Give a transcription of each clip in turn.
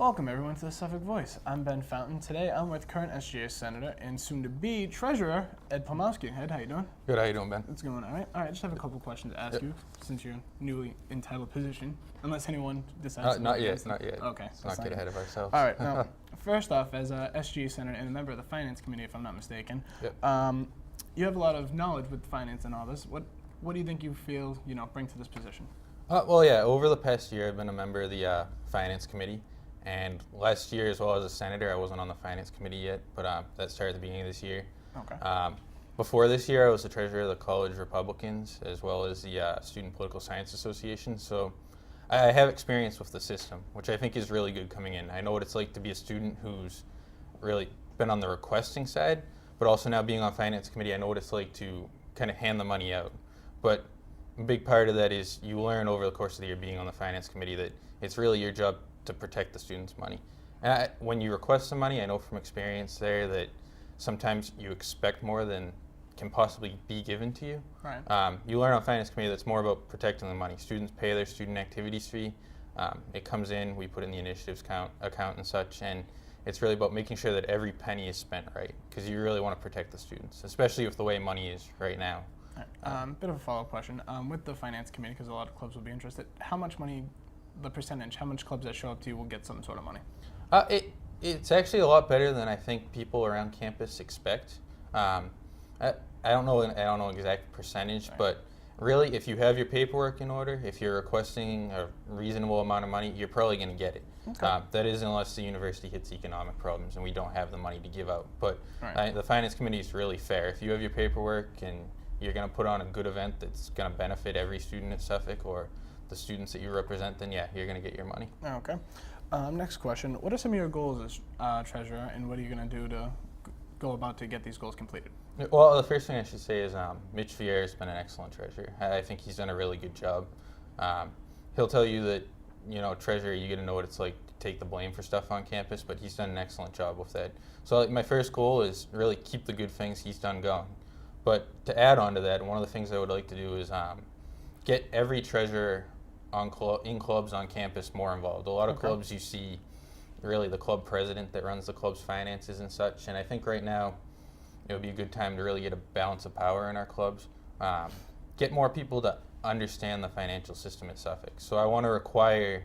Welcome everyone to the Suffolk Voice. I'm Ben Fountain. Today I'm with current SGA Senator and soon-to-be Treasurer Ed Plamowski. Ed, how you doing? Good, how you doing, Ben? It's going all right. All right, I just have a couple questions to ask you since you're newly entitled position. Unless anyone decides to Not yet, not yet. Okay. Let's not get ahead of ourselves. All right. Now, first off, as a SGA Senator and a member of the Finance Committee, if I'm not mistaken, you have a lot of knowledge with finance and all this. What do you think you feel bring to this position? Over the past year, I've been a member of the Finance Committee. And last year, as well as a senator, I wasn't on the Finance Committee yet, but that started at the beginning of this year. Okay. Before this year, I was the treasurer of the College Republicans, as well as the Student Political Science Association. So I have experience with the system, which I think is really good coming in. I know what it's like to be a student who's really been on the requesting side, but also now being on Finance Committee, I know what it's like to kind of hand the money out. But a big part of that is you learn over the course of the year being on the Finance Committee that it's really your job to protect the students' money. And when you request some money, I know from experience there that sometimes you expect more than can possibly be given to you. Right. You learn on Finance Committee that's more about protecting the money. Students pay their student activities fee. It comes in, we put in the initiatives account and such, and it's really about making sure that every penny is spent right, because you really want to protect the students, especially with the way money is right now. Bit of a follow-up question. With the Finance Committee, because a lot of clubs will be interested, how much money, the percentage, how much clubs that show up to you will get some sort of money? It's actually a lot better than I think people around campus expect. I don't know exact percentage, right. But really, if you have your paperwork in order, if you're requesting a reasonable amount of money, you're probably going to get it. Okay. That is unless the university hits economic problems and we don't have the money to give out. But right. The Finance Committee is really fair. If you have your paperwork and you're going to put on a good event that's going to benefit every student at Suffolk or the students that you represent, then yeah, you're going to get your money. Okay. Next question. What are some of your goals as treasurer, and what are you going to do to go about to get these goals completed? Well, the first thing I should say is Mitch Vieira has been an excellent treasurer. I think he's done a really good job. He'll tell you that, treasurer, you get to know what it's like to take the blame for stuff on campus, but he's done an excellent job with that. So my first goal is really keep the good things he's done going. But to add on to that, one of the things I would like to do is get every treasurer in clubs on campus more involved. A lot of clubs you see really the club president that runs the club's finances and such, and I think right now it would be a good time to really get a balance of power in our clubs. Get more people to understand the financial system at Suffolk. So I want to require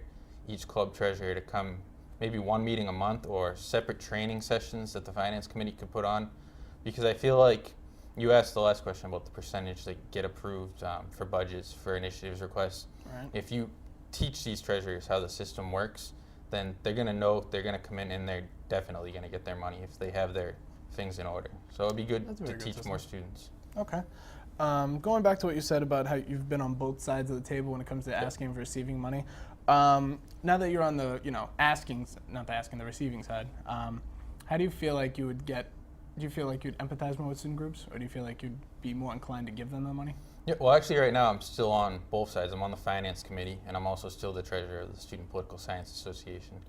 each club treasurer to come maybe one meeting a month or separate training sessions that the Finance Committee could put on, because I feel like you asked the last question about the percentage that get approved for budgets, for initiatives, requests. Right. If you teach these treasurers how the system works, then they're going to know they're going to come in and they're definitely going to get their money if they have their things in order. So it would be good to teach more students. Okay. Going back to what you said about how you've been on both sides of the table when it comes to asking and receiving money, now that you're on the, the receiving side, how do you feel like you would get? Do you feel like you'd empathize more with student groups, or do you feel like you'd be more inclined to give them the money? Yeah, well, actually, right now I'm still on both sides. I'm on the Finance Committee, and I'm also still the treasurer of the Student Political Science Association.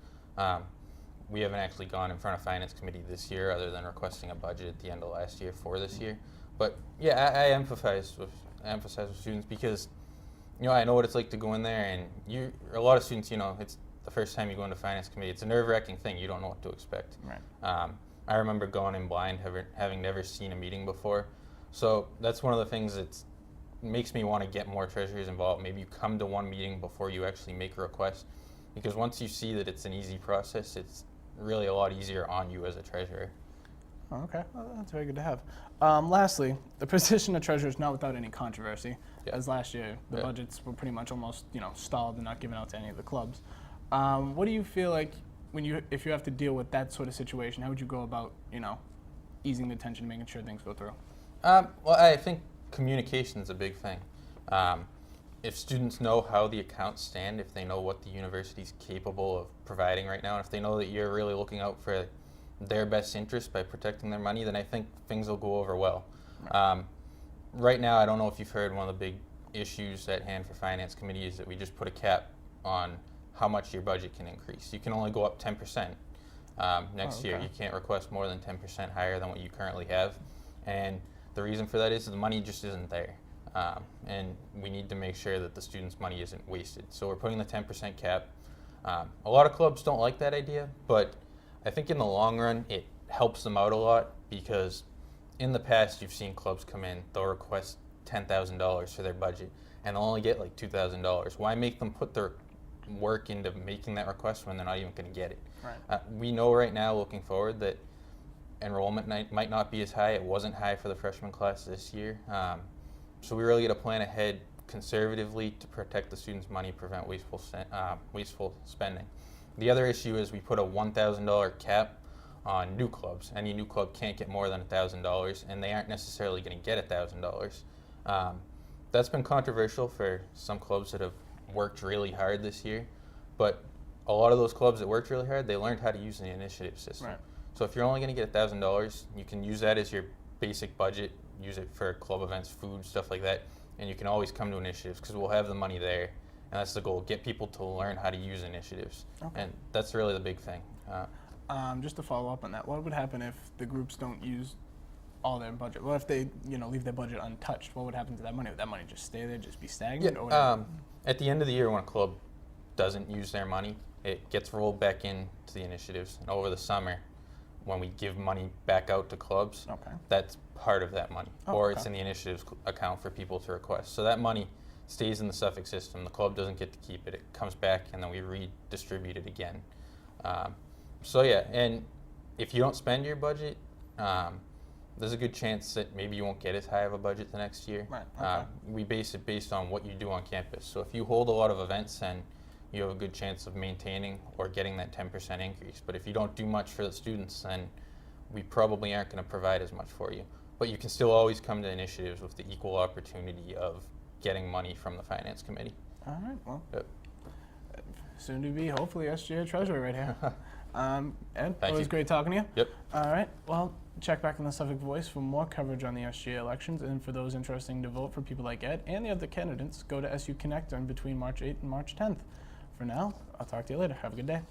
We haven't actually gone in front of Finance Committee this year, other than requesting a budget at the end of last year for this year. But yeah, I emphasize with students because, I know what it's like to go in there, and a lot of students, it's the first time you go into Finance Committee. It's a nerve-wracking thing. You don't know what to expect. Right. I remember going in blind, having never seen a meeting before. So that's one of the things that makes me want to get more treasurers involved. Maybe you come to one meeting before you actually make a request, because once you see that it's an easy process, it's really a lot easier on you as a treasurer. Oh, okay, well, that's very good to have. Lastly, the position of treasurer is not without any controversy, as last year the budgets were pretty much almost stalled and not given out to any of the clubs. What do you feel like if you have to deal with that sort of situation? How would you go about easing the tension, making sure things go through? Well, I think communication is a big thing. If students know how the accounts stand, if they know what the university is capable of providing right now, and if they know that you're really looking out for their best interest by protecting their money, then I think things will go over well. Right now, I don't know if you've heard, one of the big issues at hand for Finance Committee is that we just put a cap on how much your budget can increase. You can only go up 10% next year. You can't request more than 10% higher than what you currently have. And the reason for that is the money just isn't there. And we need to make sure that the students' money isn't wasted. So we're putting the 10% cap. A lot of clubs don't like that idea, but I think in the long run it helps them out a lot, because in the past you've seen clubs come in, they'll request $10,000 for their budget and they'll only get like $2,000. Why make them put their work into making that request when they're not even going to get it? Right. We know right now, looking forward, that enrollment might not be as high. It wasn't high for the freshman class this year. So we really got to plan ahead conservatively to protect the students' money, prevent wasteful spending. The other issue is we put a $1,000 cap on new clubs. Any new club can't get more than $1,000, and they aren't necessarily going to get $1,000. That's been controversial for some clubs that have worked really hard this year, but a lot of those clubs that worked really hard, they learned how to use the initiative system. Right. So if you're only going to get $1,000, you can use that as your basic budget, use it for club events, food, stuff like that, and you can always come to initiatives because we'll have the money there, and that's the goal, get people to learn how to use initiatives. Okay. And that's really the big thing. Just to follow up on that, what would happen if the groups don't use all their budget? What if they, leave their budget untouched? What would happen to that money? Would that money just stay there, just be stagnant? Or at the end of the year, when a club doesn't use their money, it gets rolled back into the initiatives. And over the summer, when we give money back out to clubs, that's part of that money. Or it's in the initiatives account for people to request. So that money stays in the Suffolk system. The club doesn't get to keep it. It comes back, and then we redistribute it again. So yeah, and if you don't spend your budget, there's a good chance that maybe you won't get as high of a budget the next year. Right. Okay. We base it based on what you do on campus. So if you hold a lot of events, then you have a good chance of maintaining or getting that 10% increase. But if you don't do much for the students, then we probably aren't going to provide as much for you. But you can still always come to initiatives with the equal opportunity of getting money from the Finance Committee. All right, well, Yep. soon to be, hopefully, SGA Treasurer right here. Ed, Thank always you. great talking to you. Yep. All right, well, check back on the Suffolk Voice for more coverage on the SGA elections, and for those interested to vote for people like Ed and the other candidates, go to SU Connect on between March 8th and March 10th. For now, I'll talk to you later. Have a good day.